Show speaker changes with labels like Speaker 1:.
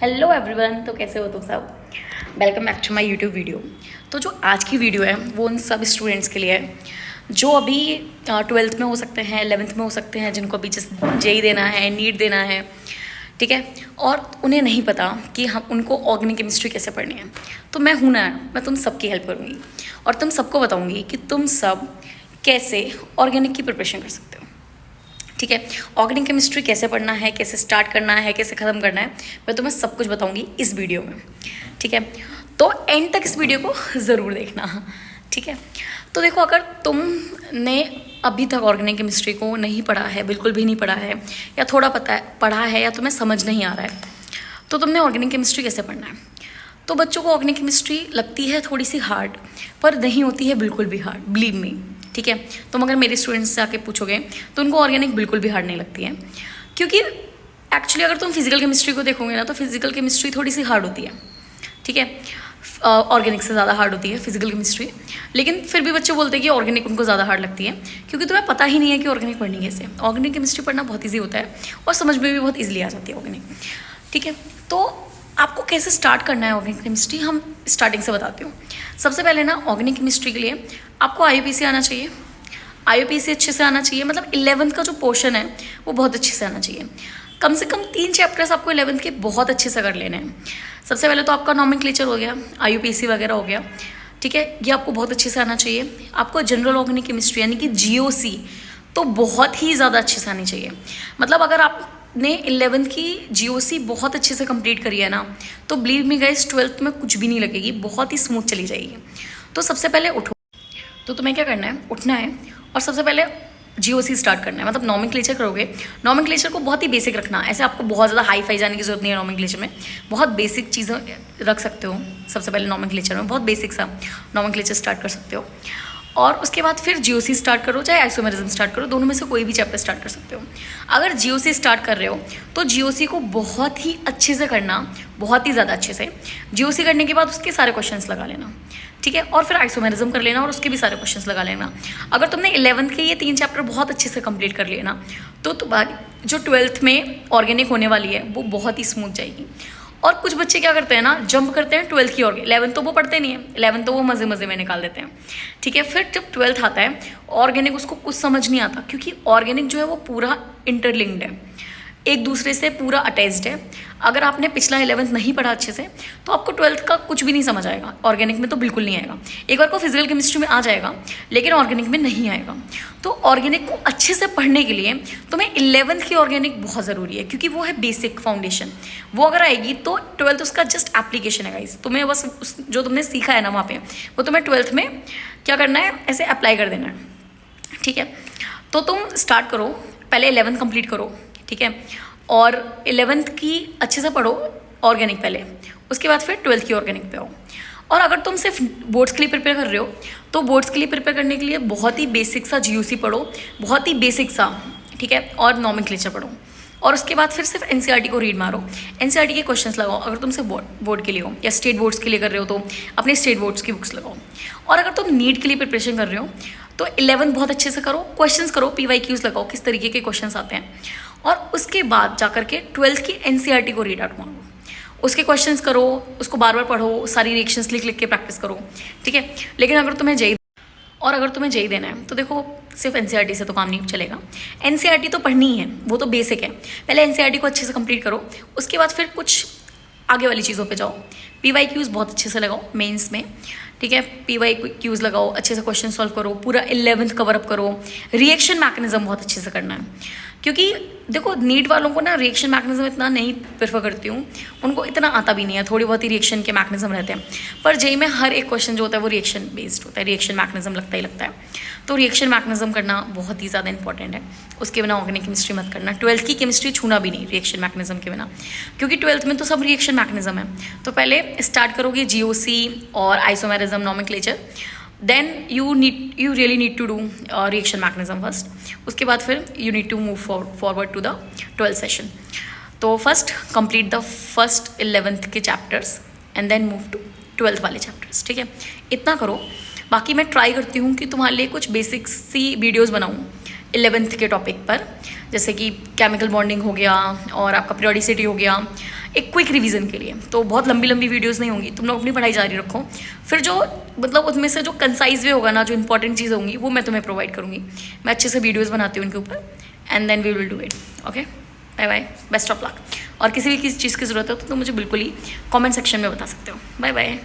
Speaker 1: Hello everyone, तो कैसे हो तुम सब। Welcome back to my YouTube video. तो जो आज की वीडियो है वो उन सब स्टूडेंट्स के लिए है जो अभी 12th में हो सकते हैं, 11th में हो सकते हैं, जिनको अभी जस्ट जेई देना है, नीट देना है, ठीक है, और उन्हें नहीं पता कि हम उनको ऑर्गेनिक केमिस्ट्री कैसे पढ़नी है। तो मैं हूँ ना, मैं तुम सबकी हेल्प करूँगी और तुम सबको बताऊँगी कि तुम सब कैसे ऑर्गेनिक की प्रिपरेशन कर सकते हो। ठीक है, ऑर्गेनिक केमिस्ट्री कैसे पढ़ना है, कैसे स्टार्ट करना है, कैसे ख़त्म करना है, मैं तुम्हें सब कुछ बताऊंगी इस वीडियो में। ठीक है, तो एंड तक इस वीडियो को ज़रूर देखना। ठीक है, तो देखो, अगर तुमने अभी तक ऑर्गेनिक केमिस्ट्री को नहीं पढ़ा है, बिल्कुल भी नहीं पढ़ा है, या थोड़ा पढ़ा है या तुम्हें समझ नहीं आ रहा है, तो तुमने ऑर्गेनिक केमिस्ट्री कैसे पढ़ना है। तो बच्चों को ऑर्गेनिक केमिस्ट्री लगती है थोड़ी सी हार्ड, पर नहीं होती है बिल्कुल भी हार्ड, बिलीव मी। ठीक है, तुम अगर मेरे स्टूडेंट्स से आके पूछोगे तो उनको ऑर्गेनिक बिल्कुल भी हार्ड नहीं लगती है, क्योंकि एक्चुअली अगर तुम फिजिकल केमिस्ट्री को देखोगे ना, तो फिजिकल केमिस्ट्री थोड़ी सी हार्ड होती है। ठीक है, ऑर्गेनिक से ज़्यादा हार्ड होती है फिजिकल केमिस्ट्री, लेकिन फिर भी बच्चे बोलते हैं कि ऑर्गेनिक उनको ज़्यादा हार्ड लगती है, क्योंकि तुम्हें पता ही नहीं है कि ऑर्गेनिक पढ़नी कैसे। ऑर्गेनिक केमिस्ट्री पढ़ना बहुत ईजी होता है और समझ में भी बहुत ईजिली आ जाती है ऑर्गेनिक। ठीक है, तो आपको कैसे स्टार्ट करना है ऑर्गेनिक केमिस्ट्री, हम स्टार्टिंग से बताती हूँ। सबसे पहले ना, ऑर्गेनिक केमिस्ट्री के लिए आपको IUPAC आना चाहिए। IUPAC अच्छे से आना चाहिए, मतलब 11th का जो पोर्शन है वो बहुत अच्छे से आना चाहिए। कम से कम 3 चैप्टर्स आपको 11th के बहुत अच्छे से कर लेने हैं। सबसे पहले तो आपका नॉमेनक्लेचर हो गया, IUPAC वगैरह हो गया। ठीक है, ये आपको बहुत अच्छे से आना चाहिए। आपको जनरल ऑर्गेनिक केमिस्ट्री यानी कि GOC तो बहुत ही ज़्यादा अच्छे से आनी चाहिए। मतलब अगर आपने 11th की GOC बहुत अच्छे से कंप्लीट करी है ना, तो बिलीव मी गाइस, 12th में कुछ भी नहीं लगेगी, बहुत ही स्मूथ चली जाएगी। तो सबसे पहले उठो, तो तुम्हें क्या करना है, उठना है और सबसे पहले GOC स्टार्ट करना है। मतलब नॉमेनक्लेचर करोगे, नॉमेनक्लेचर को बहुत ही बेसिक रखना। ऐसे आपको बहुत ज़्यादा हाई फाई जाने की जरूरत नहीं है नॉमेनक्लेचर में, बहुत बेसिक चीज़ें रख सकते हो। सबसे पहले नॉमेनक्लेचर में बहुत बेसिक सा नॉमेनक्लेचर स्टार्ट कर सकते हो, और उसके बाद फिर GOC स्टार्ट करो, चाहे आइसोमेरिज्म स्टार्ट करो, दोनों में से कोई भी चैप्टर स्टार्ट कर सकते हो। अगर GOC स्टार्ट कर रहे हो तो GOC को बहुत ही अच्छे से करना, बहुत ही ज़्यादा अच्छे से। GOC करने के बाद उसके सारे क्वेश्चंस लगा लेना, ठीक है, और फिर आइसोमेरिज्म कर लेना और उसके भी सारे क्वेश्चंस लगा लेना। अगर तुमने 11th के ये 3 चैप्टर बहुत अच्छे से कंप्लीट कर लिए ना, तो तुम्हारी जो 12th में ऑर्गेनिक होने वाली है वो बहुत ही स्मूथ जाएगी। और कुछ बच्चे क्या करते हैं ना, जंप करते हैं 12th की ऑर्गेनिक, 11th तो वो पढ़ते नहीं है, 11th तो वो मज़े मज़े में निकाल देते हैं। ठीक है, फिर जब 12th आता है ऑर्गेनिक, उसको कुछ समझ नहीं आता, क्योंकि ऑर्गेनिक जो है वो पूरा इंटरलिंक्ड है, एक दूसरे से पूरा अटैच्ड है। अगर आपने पिछला 11th नहीं पढ़ा अच्छे से, तो आपको 12th का कुछ भी नहीं समझ आएगा, ऑर्गेनिक में तो बिल्कुल नहीं आएगा। एक बार को फिजिकल केमिस्ट्री में आ जाएगा, लेकिन ऑर्गेनिक में नहीं आएगा। तो ऑर्गेनिक को अच्छे से पढ़ने के लिए तुम्हें 11th की ऑर्गेनिक बहुत ज़रूरी है, क्योंकि वो है बेसिक फाउंडेशन। वो अगर आएगी तो 12th उसका जस्ट एप्लीकेशन है गाइस। तुम्हें बस जो तुमने सीखा है ना वहाँ पे, वो तुम्हें 12th में क्या करना है, ऐसे अप्लाई कर देना है। ठीक है, तो तुम स्टार्ट करो, पहले 11th कंप्लीट करो, ठीक है, और 11th की अच्छे से पढ़ो ऑर्गेनिक पहले, उसके बाद फिर 12th की ऑर्गेनिक पे आओ। और अगर तुम सिर्फ बोर्ड्स के लिए प्रिपेयर कर रहे हो, तो बोर्ड्स के लिए प्रिपेयर करने के लिए बहुत ही बेसिक सा GOC पढ़ो, बहुत ही बेसिक सा, ठीक है, और नॉमेनक्लेचर पढ़ो, और उसके बाद फिर सिर्फ NCERT को रीड मारो, NCERT के क्वेश्चंस लगाओ। अगर तुम सिर्फ बोर्ड के लिए हो या स्टेट बोर्ड्स के लिए कर रहे हो, तो अपने स्टेट बोर्ड्स की बुक्स लगाओ। और अगर तुम नीट के लिए प्रिपरेशन कर रहे हो, तो 11th बहुत अच्छे से करो, क्वेश्चंस करो, PYQs लगाओ, किस तरीके के क्वेश्चंस आते हैं, और उसके बाद जाकर के 12th की NCERT को रीड आउट मारो, उसके क्वेश्चंस करो, उसको बार बार पढ़ो, सारी रिएक्शंस लिख लिख के प्रैक्टिस करो। ठीक है, लेकिन अगर तुम्हें जेई देना है, तो देखो सिर्फ NCERT से तो काम नहीं चलेगा। NCERT तो पढ़नी ही है, वो तो बेसिक है। पहले NCERT को अच्छे से कंप्लीट करो, उसके बाद फिर कुछ आगे वाली चीज़ों पे जाओ। PYQs बहुत अच्छे से लगाओ मेंस में, ठीक है, PYQs लगाओ, अच्छे से क्वेश्चन सॉल्व करो, पूरा 11th कवर अप करो। रिएक्शन मैकेनिज्म बहुत अच्छे से करना है, क्योंकि देखो नीट वालों को ना रिएक्शन मैकेनिज्म इतना नहीं प्रेफर करती हूँ, उनको इतना आता भी नहीं है, थोड़ी बहुत ही रिएक्शन के मैकेनिज्म रहते हैं। पर जेई में हर एक क्वेश्चन जो होता है वो रिएक्शन बेस्ड होता है, रिएक्शन मैकेनिज्म लगता ही लगता है। तो रिएक्शन मैकेनिज्म करना बहुत ही ज़्यादा इंपॉर्टेंट है, उसके बिना ऑर्गेनिक केमिस्ट्री मत करना। 12th की केमिस्ट्री छूना भी नहीं रिएक्शन मैकेनिज्म के बिना, क्योंकि 12th में तो सब रिएक्शन मैकेनिज्म है। तो पहले स्टार्ट करोगे GOC और isomerism, nomenclature, then you really need to do reaction mechanism first. उसके बाद फिर you need to move forward to the 12th session. तो first complete the first 11th के chapters and then move to 12th वाले chapters, ठीक है, इतना करो। बाकी मैं ट्राई करती हूँ कि तुम्हारे लिए कुछ बेसिक सी वीडियोज़ बनाऊँ 11th के टॉपिक पर, जैसे कि केमिकल बॉन्डिंग हो गया और आपका पीरियोडिसिटी हो गया, एक क्विक रिवीजन के लिए। तो बहुत लंबी लंबी वीडियोस नहीं होंगी, तुम लोग अपनी पढ़ाई जारी रखो। फिर जो मतलब उसमें से जो कंसाइज वे होगा ना, जो इंपॉर्टेंट चीज़ होंगी वो मैं तुम्हें प्रोवाइड करूँगी। मैं अच्छे से वीडियोज़ बनाती हूँ उनके ऊपर, and then we will do it. Okay, bye bye, best of luck. और किसी भी किसी चीज़ की ज़रूरत हो तो तुम मुझे बिल्कुल ही कमेंट सेक्शन में बता सकते हो। Bye bye.